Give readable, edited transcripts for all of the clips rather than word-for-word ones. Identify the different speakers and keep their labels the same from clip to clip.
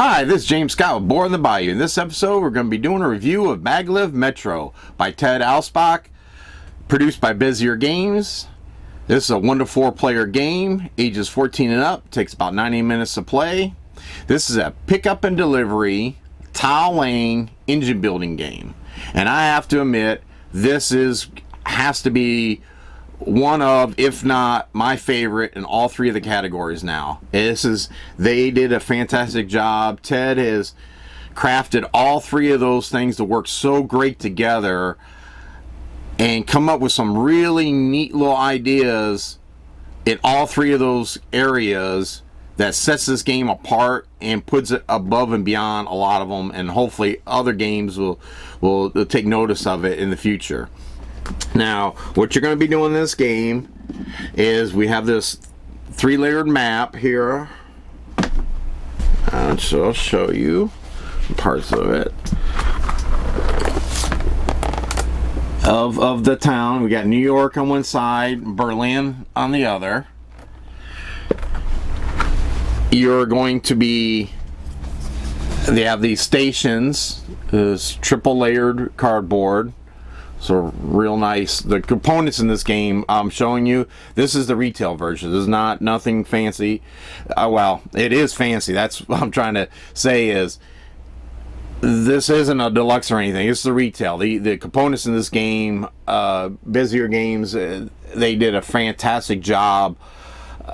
Speaker 1: Hi, this is James Scott with Board in the Bayou. In this episode, we're going to be doing a review of Maglev Metro by Ted Alspach, produced by Busier Games. This is a 1 to 4 player game, ages 14 and up, takes about 90 minutes to play. This is a pickup and delivery, tile laying, engine building game. And I have to admit, this has to be one of, if not my favorite in all three of the categories now. They did a fantastic job. Ted has crafted all three of those things to work so great together and come up with some really neat little ideas in all three of those areas that sets this game apart and puts it above and beyond a lot of them, and hopefully other games will take notice of it in the future. Now, what you're going to be doing in this game is we have this 3-layered map here. So I'll show you parts of it. Of the town. We got New York on one side, Berlin on the other. You're going to be... They have these stations, this triple layered cardboard. So real nice. The components in this game I'm showing you, this is the retail version. This is nothing fancy. Well, it is fancy. That's what I'm trying to say is this isn't a deluxe or anything. It's the retail. The components in this game, Busier Games, they did a fantastic job.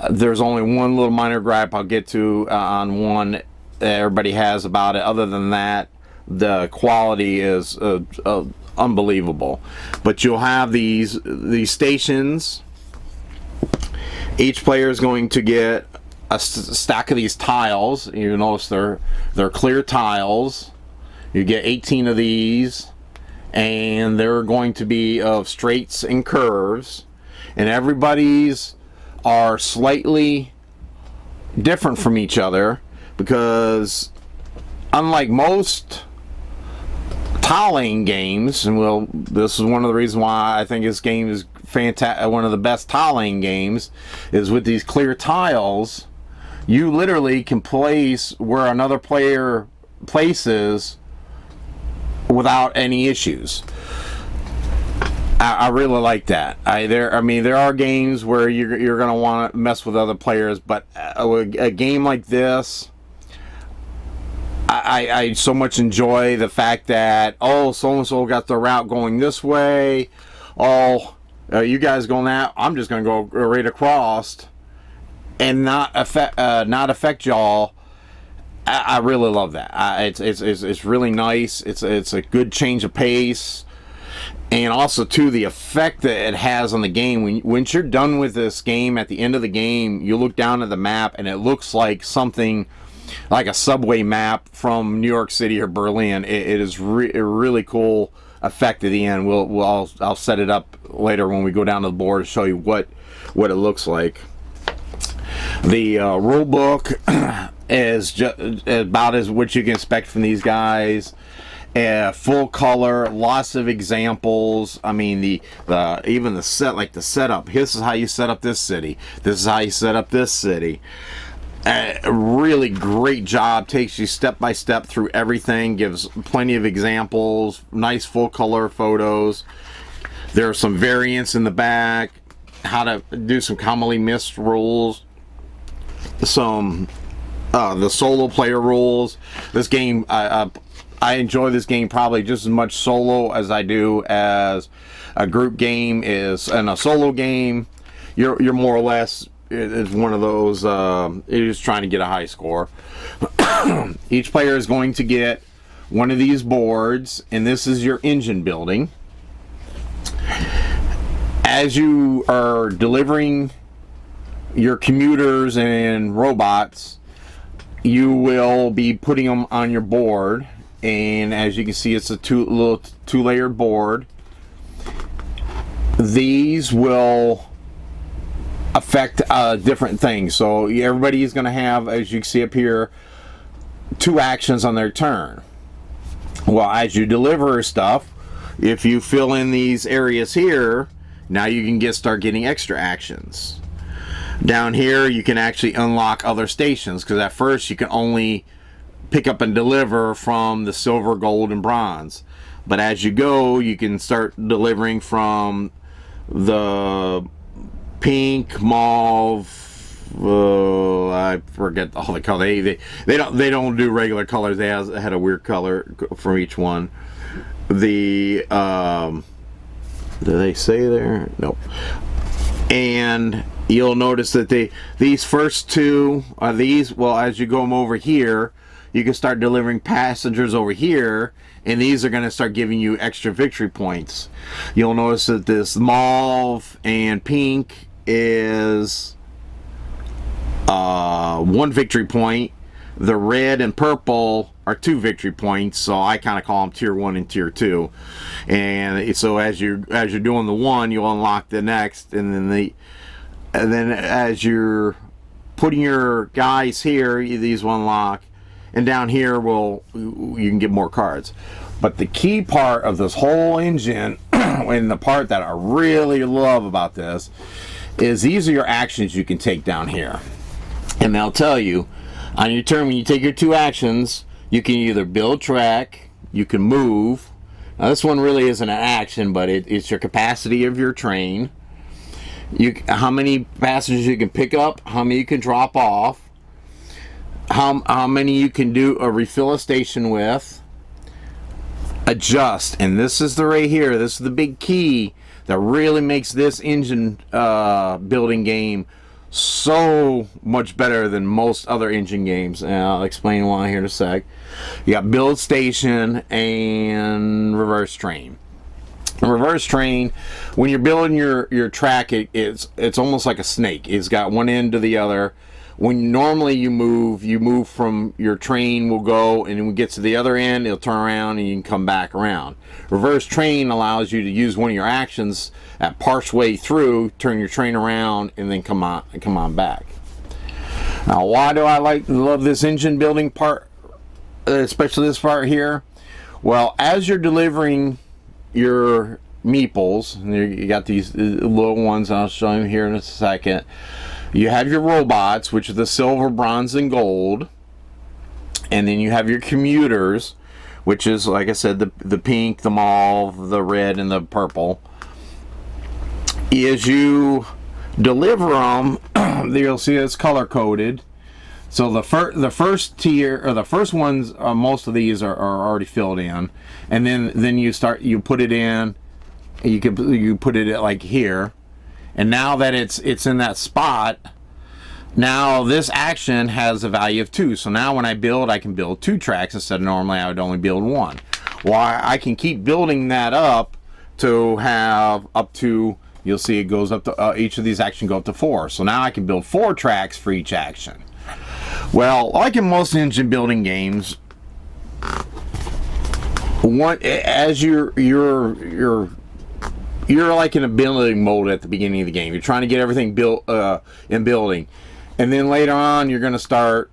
Speaker 1: There's only one little minor gripe I'll get to on one that everybody has about it. Other than that, the quality is unbelievable. But you'll have these stations. Each player is going to get a stack of these tiles. You notice they're clear tiles. You get 18 of these, and they're going to be of straights and curves, and everybody's are slightly different from each other because unlike most tiling games, and this is one of the reasons why I think this game is fantastic. One of the best tiling games is with these clear tiles. You literally can place where another player places without any issues. I really like that. There are games where you're going to want to mess with other players, but a game like this, I so much enjoy the fact that, oh, so-and-so got the route going this way. Oh, you guys going that? I'm just going to go right across and not affect y'all. I really love that. It's really nice. It's a good change of pace. And also, too, the effect that it has on the game. Once you're done with this game, at the end of the game, you look down at the map, and it looks like something like a subway map from New York City or Berlin. It is a really cool effect at the end. I'll set it up later when we go down to the board to show you what it looks like. The rulebook is just about as what you can expect from these guys. Full color, lots of examples. I mean, even the setup. This is how you set up this city. This is how you set up this city. Really great job. Takes you step by step through everything. Gives plenty of examples. Nice full color photos. There are some variants in the back. How to do some commonly missed rules. Some the solo player rules. This game, I enjoy this game probably just as much solo as I do as a group game is. In a solo game, you're more or less, it's one of those, you're just trying to get a high score. Each player is going to get one of these boards, and this is your engine building. As you are delivering your commuters and robots, you will be putting them on your board. And as you can see, it's a two-layered board. These will affect different things. So everybody is going to have, as you can see up here, 2 actions on their turn. Well, as you deliver stuff, if you fill in these areas here, now you can start getting extra actions. Down here, you can actually unlock other stations, because at first you can only pick up and deliver from the silver, gold, and bronze. But as you go, you can start delivering from the pink, mauve, I forget all the color. They don't do regular colors. They had a weird color for each one. The do they say there? Nope. And you'll notice that these first two are these. Well, as you go them over here, you can start delivering passengers over here, and these are going to start giving you extra victory points. You'll notice that this mauve and pink is 1 victory point. The red and purple are 2 victory points, so I kind of call them tier 1 and tier 2. And so as you're doing the one, you'll unlock the next, and then as you're putting your guys here, these will unlock, and down here you can get more cards. But the key part of this whole engine, and the part that I really love about this, is these are your actions you can take down here. And they'll tell you, on your turn, when you take your 2 actions, you can either build track, you can move. Now this one really isn't an action, but it's your capacity of your train. How many passengers you can pick up, how many you can drop off, how many you can do a refill a station with, adjust. And this is the right here, this is the big key that really makes this engine building game so much better than most other engine games, and I'll explain why here in a sec. You got build station and reverse train. Reverse train, when you're building your track, it's almost like a snake. It's got one end to the other. When normally you move from your train will go, and when it gets to the other end, it'll turn around and you can come back around. Reverse train allows you to use one of your actions at partway through, turn your train around, and then come on back. Now, why do I love this engine building part, especially this part here? Well, as you're delivering your meeples, and you got these little ones, and I'll show you here in a second. You have your robots, which are the silver, bronze, and gold. And then you have your commuters, which is, like I said, the pink, the mauve, the red, and the purple. As you deliver them, you'll see it's color-coded. So the first tier, or the first ones, most of these are already filled in. And then you put it in, you put it like here. And now that it's in that spot, now this action has a value of 2. So now when I build, I can build 2 tracks instead of normally I would only build 1. Well, I can keep building that up to have up to, you'll see it goes up to, each of these actions go up to 4. So now I can build 4 tracks for each action. Well, like in most engine building games, as you're like in a building mode at the beginning of the game. You're trying to get everything built in building. And then later on, you're going to start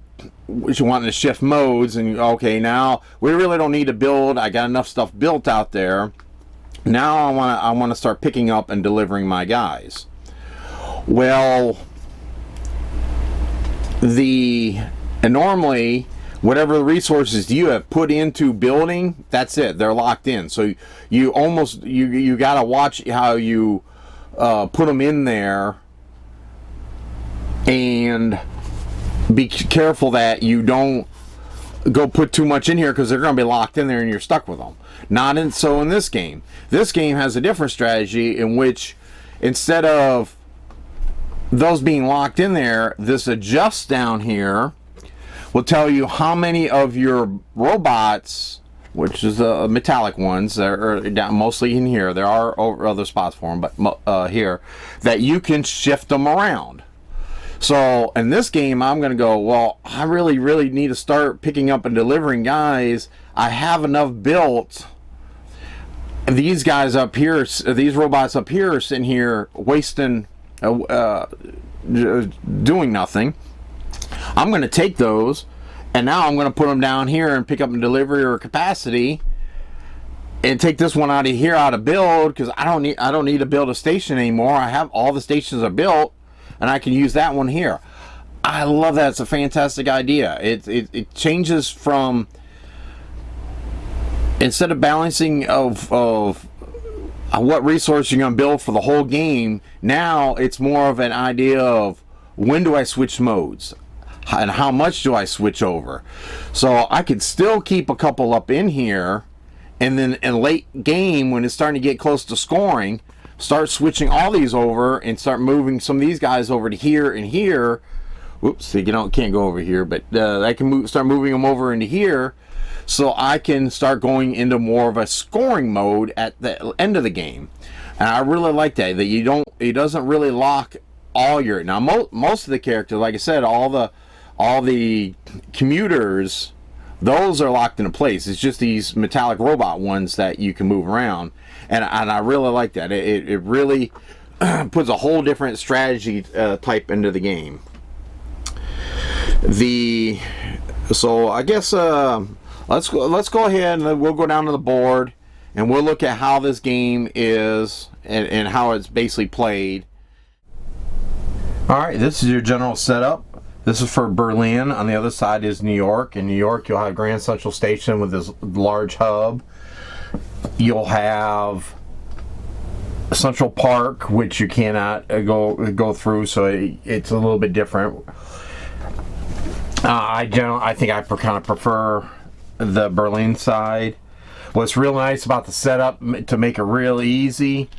Speaker 1: wanting to shift modes. And, okay, now we really don't need to build. I got enough stuff built out there. Now I want to start picking up and delivering my guys. Well, normally, whatever resources you have put into building, that's it. They're locked in. So you got to watch how you put them in there, and be careful that you don't go put too much in here, because they're going to be locked in there and you're stuck with them. So in this game has a different strategy, in which instead of those being locked in there, this adjust down here will tell you how many of your robots, which is the metallic ones, that are down mostly in here. There are other spots for them, but here, that you can shift them around. So in this game, I'm going to go, well, I really, really need to start picking up and delivering guys. I have enough built. These guys up here, these robots up here are sitting here wasting, doing nothing. I'm going to take those, and now I'm going to put them down here and pick up and delivery or capacity, and take this one out of here out of build, because I don't need to build a station anymore. I have all the stations are built, and I can use that one here. I love that. It's a fantastic idea. It changes from, instead of balancing of what resource you're going to build for the whole game, now it's more of an idea of when do I switch modes and how much do I switch over. So I could still keep a couple up in here, and then in late game when it's starting to get close to scoring, start switching all these over and start moving some of these guys over to here and here. Whoops, you can't go over here, but I can start moving them over into here, so I can start going into more of a scoring mode at the end of the game. And I really like that it doesn't really lock all your, now most of the characters, like I said, all the commuters, those are locked into place. It's just these metallic robot ones that you can move around, and I really like that. It really puts a whole different strategy type into the game. So I guess let's go ahead and we'll go down to the board and we'll look at how this game is and how it's basically played. All right, this is your general setup. This is for Berlin. On the other side is New York. In New York, you'll have Grand Central Station with this large hub. You'll have Central Park, which you cannot go through, so it's a little bit different. I think I kind of prefer the Berlin side. What's real nice about the setup, to make it real easy,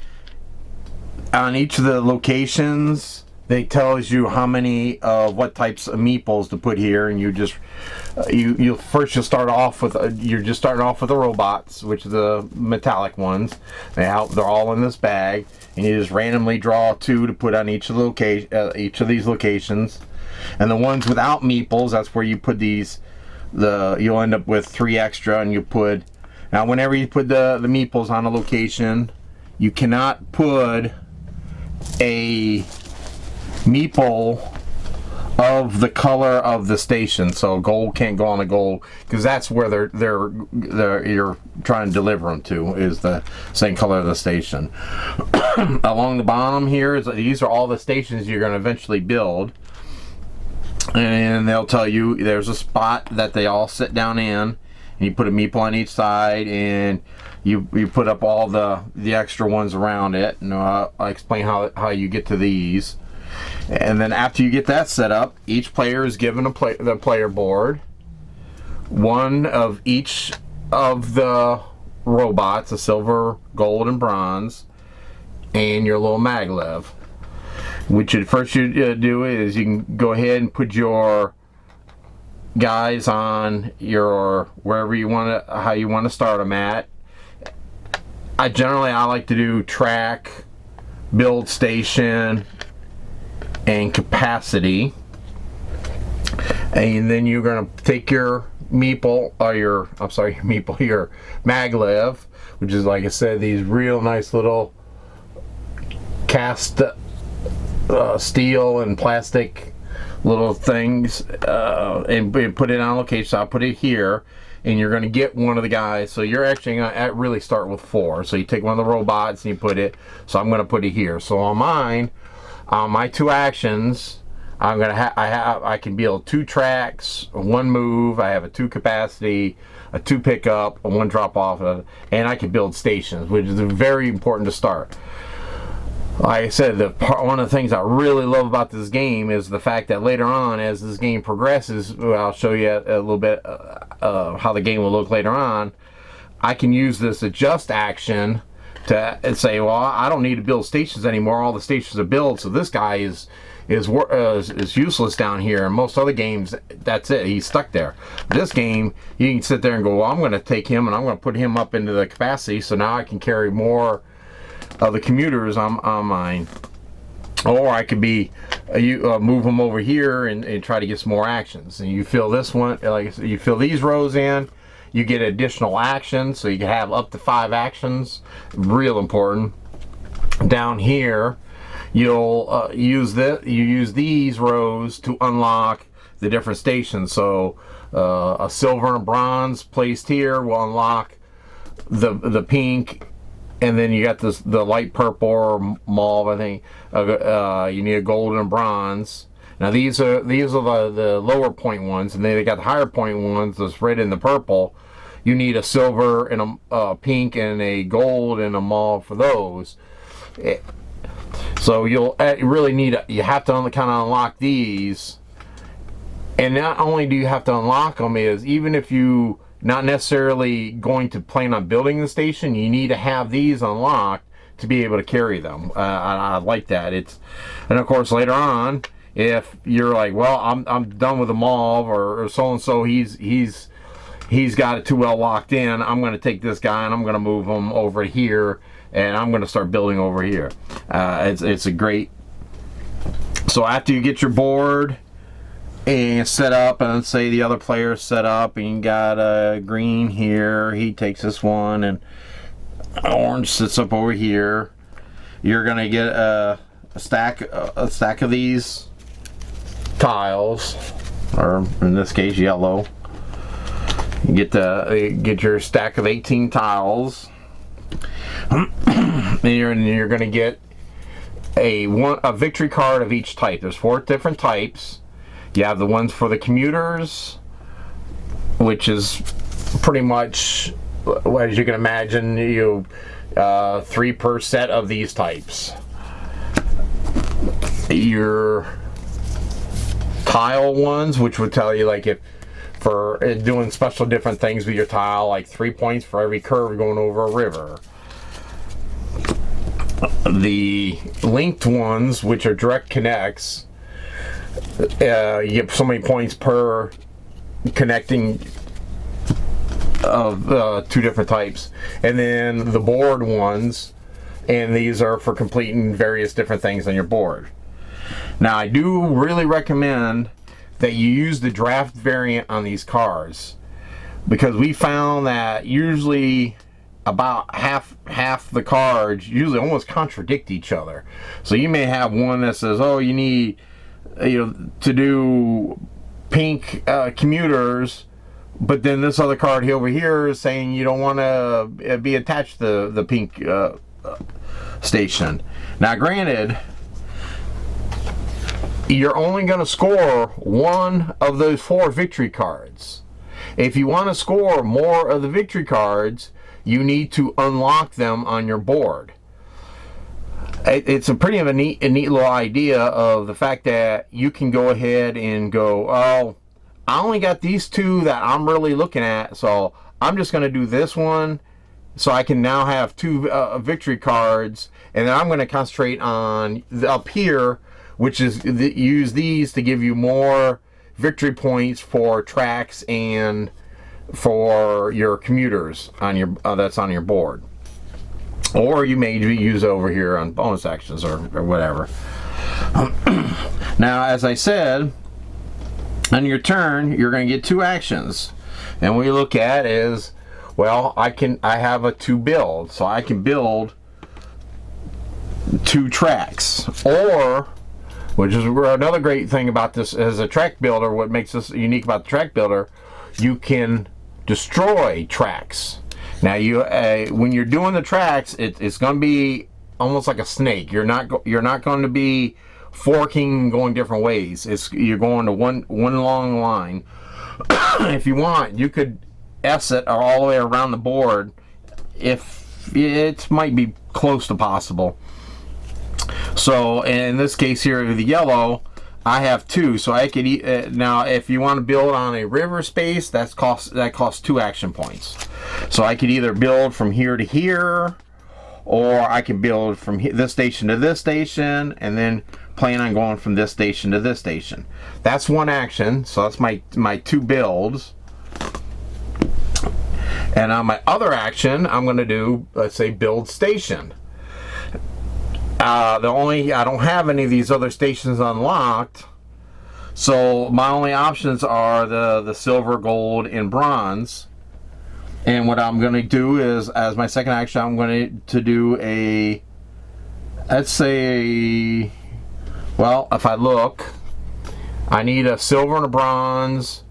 Speaker 1: on each of the locations, they tells you how many what types of meeples to put here, and you'll start off with you're just starting off with the robots, which are the metallic ones. They're all in this bag, and you just randomly draw 2 to put on each of these locations. And the ones without meeples, that's where you put these. You'll end up with 3 extra, and you put. Now, whenever you put the meeples on a location, you cannot put a meeple of the color of the station. So gold can't go on the gold, because that's where you're trying to deliver them to, is the same color of the station. Along the bottom here, these are all the stations you're going to eventually build, and they'll tell you there's a spot that they all sit down in, and you put a meeple on each side, and you put up all the extra ones around it, and I'll explain how you get to these. And then after you get that set up, each player is given the player board, one of each of the robots, a silver, gold, and bronze, and your little maglev. What you first do is you can go ahead and put your guys on your wherever you want to, how you want to start them at. I like to do track, build station, and capacity. And then you're going to take your meeple, or your maglev, which is, like I said, these real nice little cast steel and plastic little things, and put it on location. So I'll put it here, and you're going to get one of the guys. So you're actually going to really start with 4. So you take one of the robots and you put it. So I'm going to put it here. So on mine, my 2 actions, I can build 2 tracks, 1 move. I have a 2 capacity, a 2 pickup, a 1 drop off, and I can build stations, which is very important to start. Like I said, one of the things I really love about this game is the fact that later on, as this game progresses, I'll show you a little bit how the game will look later on. I can use this adjust action to say, well, I don't need to build stations anymore. All the stations are built, so this guy is useless down here. In most other games, that's it. He's stuck there. This game, you can sit there and go, well, I'm going to take him and I'm going to put him up into the capacity, so now I can carry more of the commuters on mine. Or I could move them over here and try to get some more actions. And you fill this one, like you fill these rows in, you get additional actions, so you can have up to 5 actions. Real important. Down here, you'll use these rows to unlock the different stations. So a silver and bronze placed here will unlock the pink, and then you got the light purple or mauve, I think. You need a gold and bronze, Now these are the lower point ones, and then they got the higher point ones, this red and the purple. You need a silver and a pink and a gold and a mauve for those. So you have to kind of unlock these. And not only do you have to unlock them, is even if you not necessarily going to plan on building the station, you need to have these unlocked to be able to carry them. I like that. And of course later on, if you're like, well, I'm done with the mauve, or so and so, he's got it too well locked in, I'm going to take this guy and I'm going to move him over here, and I'm going to start building over here. It's a great. So after you get your board and set up, and let's say the other player's set up, and you got a green here, he takes this one, and orange sits up over here. You're going to get a stack of these tiles, or in this case yellow. You get your stack of 18 tiles. And you're going to get a victory card of each type. There's 4 different types. You have the ones for the commuters, which is pretty much, as you can imagine, 3 per set of these types. Your tile ones, which would tell you, like, if for doing special different things with your tile, like 3 points for every curve going over a river. The linked ones, which are direct connects, you get so many points per connecting of 2 different types. And then the board ones, and these are for completing various different things on your board. Now I do really recommend that you use the draft variant on these cards, because we found that usually about half the cards usually almost contradict each other. So you may have one that says, oh, you need to do pink commuters, but then this other card over here is saying you don't want to be attached to the pink station. Now granted, you're only going to score 1 of those 4 victory cards. If you want to score more of the victory cards, you need to unlock them on your board. It's a pretty of a neat little idea of the fact that you can go ahead and go, oh, I only got these 2 that I'm really looking at, so I'm just going to do this one, so I can now have 2 victory cards, and then I'm going to concentrate on up here, which is use these to give you more victory points for tracks and for your commuters on your that's on your board. Or you may use over here on bonus actions or whatever. Now, as I said, on your turn, you're going to get 2 actions. And what we look at is, well, I have a 2 build, so I can build 2 tracks. Or, which is another great thing about this as a track builder, what makes this unique about the track builder, you can destroy tracks. Now when you're doing the tracks, it's going to be almost like a snake. You're not going to be forking, going different ways. You're going to one long line. If you want, you could S it all the way around the board. If it might be close to possible. So in this case here, the yellow, I have 2, so I could now if you want to build on a river space, that costs 2 action points. So I could either build from here to here, or I could build from this station to this station, and then plan on going from this station to this station. That's 1 action, so that's my 2 builds. And on my other action, I'm going to do, let's say, build station. I don't have any of these other stations unlocked, so my only options are the silver, gold, and bronze. And what I'm going to do is, as my second action, I'm going to do a, let's say, well, if I look, I need a silver and a bronze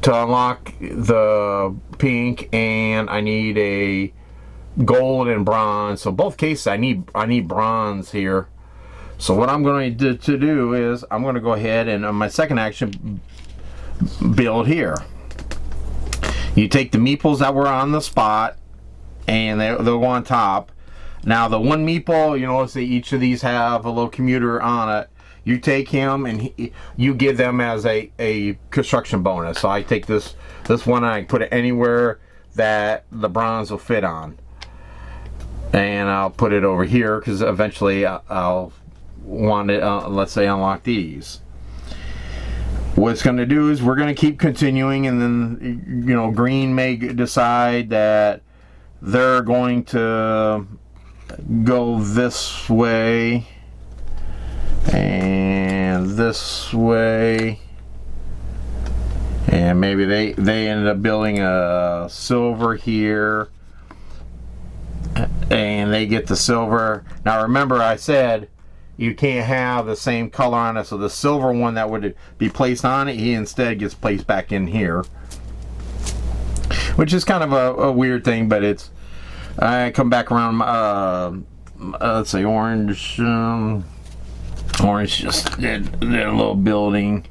Speaker 1: to unlock the pink, and I need a gold and bronze. So both cases I need bronze here So what I'm going to do is I'm going to go ahead and on my second action, build here. You take the meeples that were on the spot and they'll go on top. Now the one meeple, you notice that each of these have a little commuter on it. You take him and you give them as a construction bonus. So I take this one and I put it anywhere that the bronze will fit on. And I'll put it over here because eventually I'll want to, let's say, unlock these. What it's going to do is we're going to keep continuing, and then, you know, green may decide that they're going to go this way and this way, and maybe they ended up building a silver here and they get the silver. Now remember, I said you can't have the same color on it, so the silver one that would be placed on it, he instead gets placed back in here, which is kind of a weird thing, but it's, I come back around, let's say orange, orange just did a little building,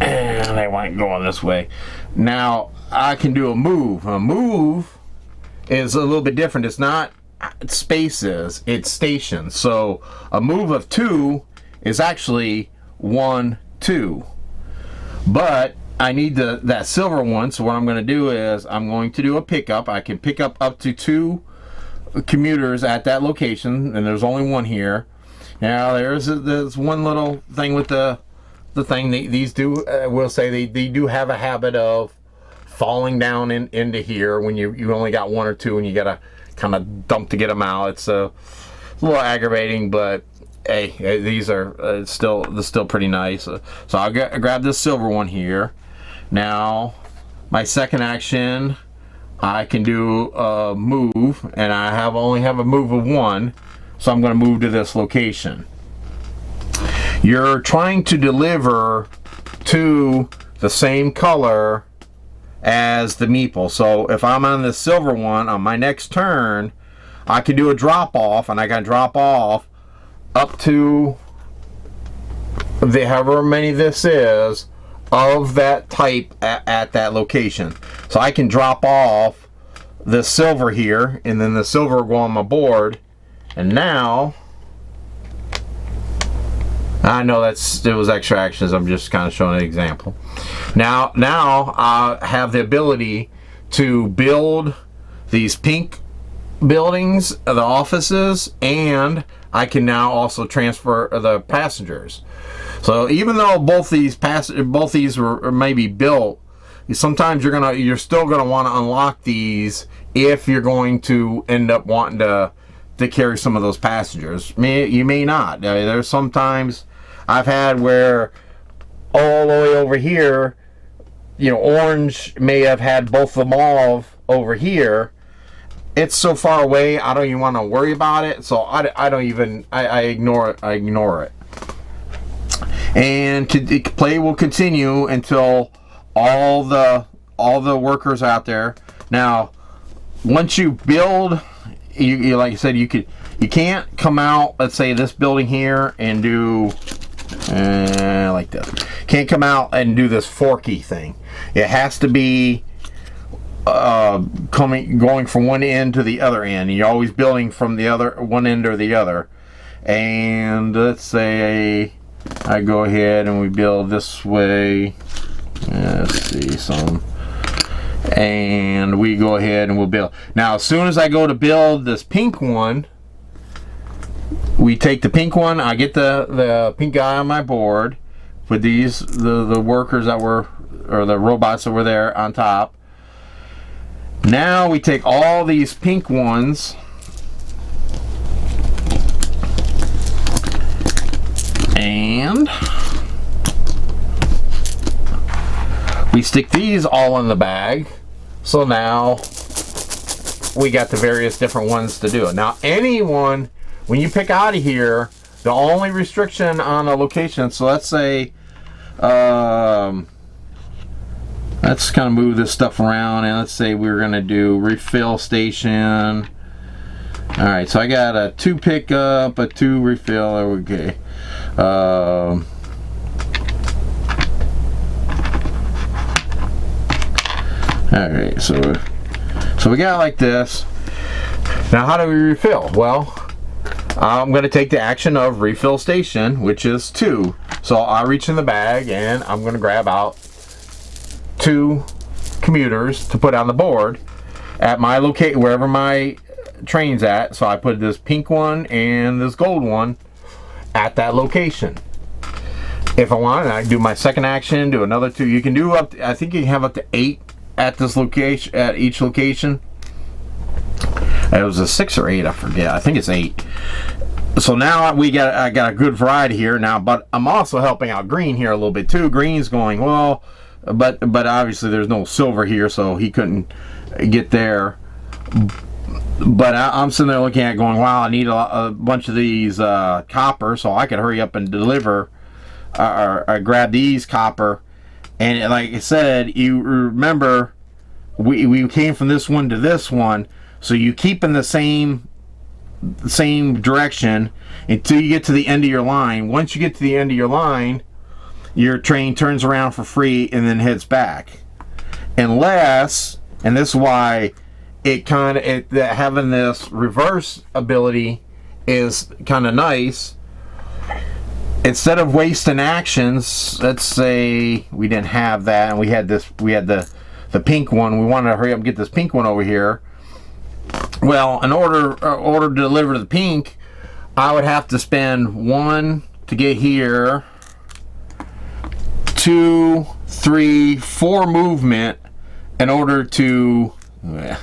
Speaker 1: and they want going this way. Now I can do a move. A move is a little bit different. It's not spaces, it's stations. So a move of 2 is actually 1, 2. But I need that silver one, so what I'm going to do is I'm going to do a pickup. I can pick up to 2 commuters at that location, and there's only one here. Now there's one little thing with the thing. These do, we'll say they do have a habit of falling down into here when you only got 1 or 2 and you gotta kind of dump to get them out. It's a little aggravating, but hey, these are still pretty nice. So I'll grab this silver one here. Now my second action, I can do a move, and I only have a move of 1, so I'm going to move to this location. You're trying to deliver to the same color as the meeple. So if I'm on the silver one, on my next turn, I can do a drop off, and I can drop off up to however many this is of that type at that location. So I can drop off the silver here, and then the silver will go on my board. And now I know it was extra actions. I'm just kind of showing an example. Now I have the ability to build these pink buildings, the offices, and I can now also transfer the passengers. So even though both these were maybe built, sometimes you're still gonna want to unlock these if you're going to end up wanting to carry some of those passengers. You may not. There's sometimes I've had where all the way over here, you know, orange may have had both the mauve over here. It's so far away, I don't even want to worry about it. So I ignore it. I ignore it. And play will continue until all the workers out there. Now, once you build, you like I said, you can't come out, let's say this building here, and do like this. Can't come out and do this forky thing. It has to be going from one end to the other end. You're always building from the other one end or the other. And let's say I go ahead and we build this way. Let's see some. And we go ahead and we'll build. Now, as soon as I go to build this pink one, we take the pink one. I get the pink guy on my board with the workers that were, or the robots that were there on top. Now we take all these pink ones and we stick these all in the bag. So now we got the various different ones to do it. Now anyone, when you pick out of here, the only restriction on a location, so let's say, let's kind of move this stuff around, and let's say we're going to do refill station, Alright, so I got a 2 pickup, a 2 refill. Okay. Alright, so we got like this. Now how do we refill? Well, I'm going to take the action of refill station, which is 2. So I'll reach in the bag and I'm going to grab out 2 commuters to put on the board at my location, wherever my train's at. So I put this pink one and this gold one at that location. If I want, I do my second action, do another 2. You can do up to, I think you can have up to 8 at this location, at each location. It was a 6 or 8, I forget. I think it's 8. So now I got a good variety here now, but I'm also helping out green here a little bit too. Green's going well, but obviously there's no silver here, so he couldn't get there. But I'm sitting there looking at going, wow, I need a bunch of these copper, so I could hurry up and deliver or grab these copper. And like I said, you remember we came from this one to this one, so you keep in the same direction until you get to the end of your line. Once you get to the end of your line, your train turns around for free and then heads back. Unless, and this is why having this reverse ability is kind of nice. Instead of wasting actions, let's say we didn't have that and we had the pink one. We wanted to hurry up and get this pink one over here. Well, in order to deliver the pink, I would have to spend 1 to get here, 2, 3, 4 movement in order to.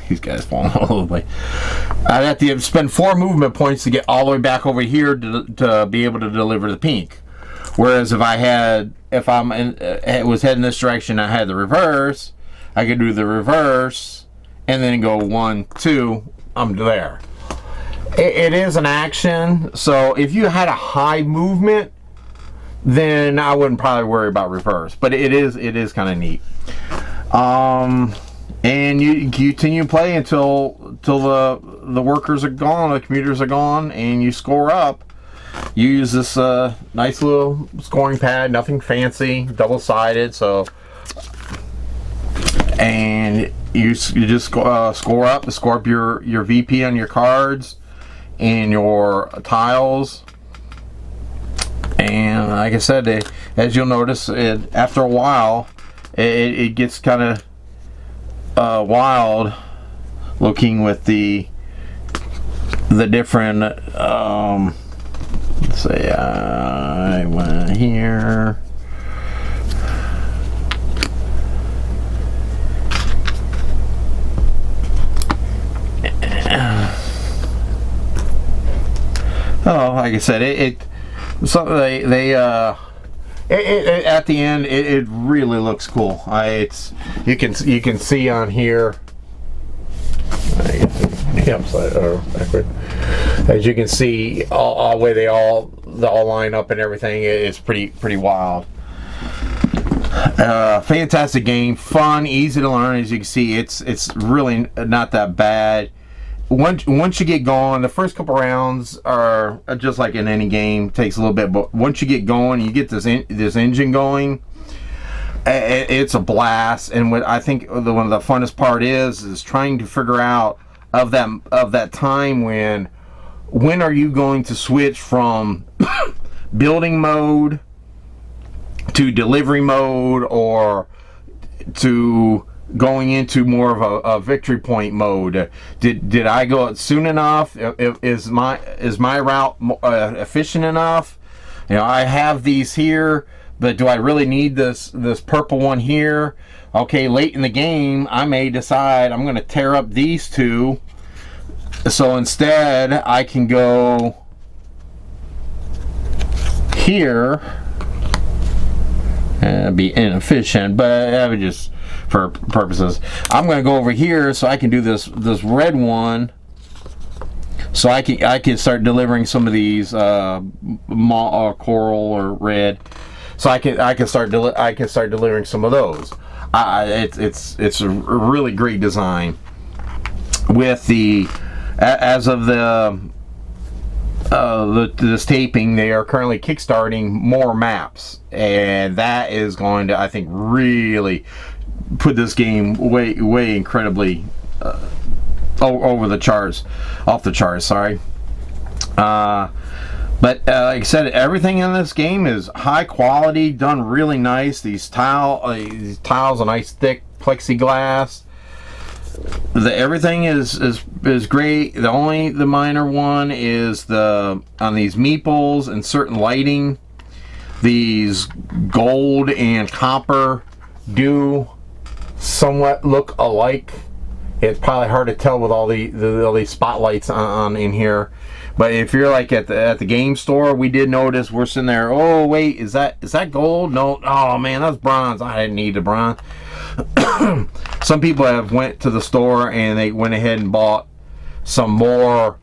Speaker 1: These guys falling all over the place. I'd have to spend 4 movement points to get all the way back over here to be able to deliver the pink. Whereas if it was heading this direction, I had the reverse. I could do the reverse and then go 1, 2. I'm there. It is an action, so if you had a high movement, then I wouldn't probably worry about reverse. But it is kind of neat. And you continue to play until the workers are gone, the commuters are gone, and you score up. You use this nice little scoring pad, nothing fancy, double-sided. So, and you just score up your VP on your cards and your tiles. And like I said, as you'll notice, after a while, it gets kind of wild looking with the different let's say I went here, like I said, at the end, it really looks cool. You can see on here. Upside or backward. As you can see, all the way they all line up and everything. It's pretty wild. Fantastic game, fun, easy to learn. As you can see, it's really not that bad. Once you get going, the first couple rounds are just like in any game, takes a little bit, but once you get going, you get this engine going, it's a blast. And what I think one of the funnest part is trying to figure out of that time when are you going to switch from building mode to delivery mode, or to going into more of a victory point mode. Did I go out soon enough? Is my route efficient enough? You know, I have these here, but do I really need this purple one here? Okay, late in the game, I may decide I'm going to tear up these 2. So instead, I can go here. Be inefficient, but I would just, for purposes, I'm going to go over here so I can do this red one, so I can start delivering some of these coral or red, so I can start delivering some of those. It's a really great design with the as of this taping, they are currently kickstarting more maps, and that is going to, I think, really put this game way incredibly over the charts, off the charts. Sorry. But like I said, everything in this game is high quality, done really nice. These tiles are nice thick plexiglass. Everything is great. The minor one is on these meeples and certain lighting. These gold and copper do somewhat look alike. It's probably hard to tell with all these spotlights on in here. But if you're like at the game store, we did notice, we're sitting there, oh wait, is that gold? No, oh man, that's bronze. I didn't need the bronze. Some people have went to the store and they went ahead and bought some more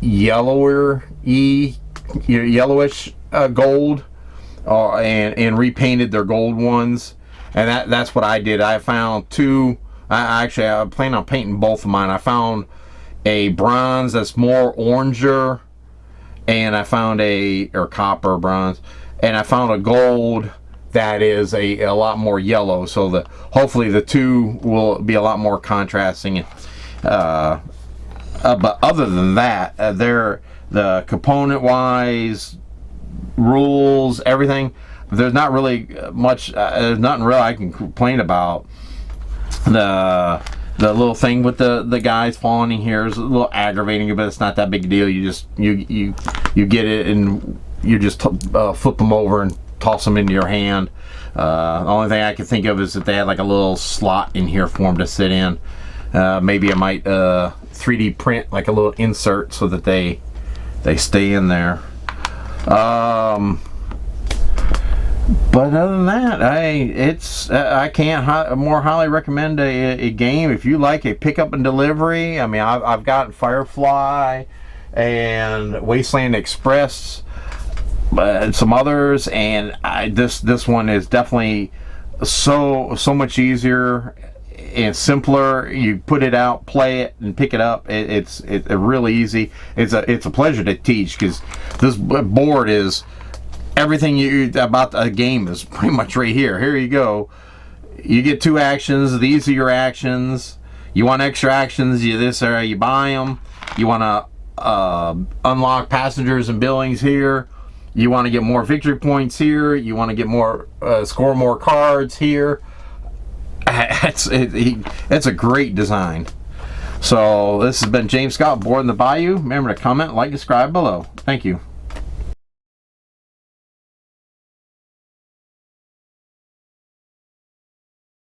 Speaker 1: yellowish gold, and repainted their gold ones. And that's what I did. I found two. I plan on painting both of mine. I found a bronze that's more oranger, and I found or copper bronze, and I found a gold that is a lot more yellow. So hopefully the two will be a lot more contrasting. But other than that, the component wise, rules, everything, there's not really much. There's nothing really I can complain about. The little thing with the guys falling in here is a little aggravating, but it's not that big a deal. You just you get it and you just flip them over and toss them into your hand. The only thing I can think of is that they had like a little slot in here for them to sit in. Maybe I might 3D print like a little insert so that they stay in there. But other than that, I can't more highly recommend a game. If you like a pickup and delivery, I mean, I've gotten Firefly and Wasteland Express, and some others, and this one is definitely so much easier and simpler. You put it out, play it, and pick it up. It's really easy. It's a pleasure to teach, because this board is everything about a game is pretty much right here. Here you go. You get 2 actions. These are your actions. You want extra actions, you buy them. You want to unlock passengers and buildings here. You want to get more victory points here. You want to get more, score more cards here. It's a great design. So this has been James Scott, Board in the Bayou. Remember to comment, like, subscribe below. Thank you.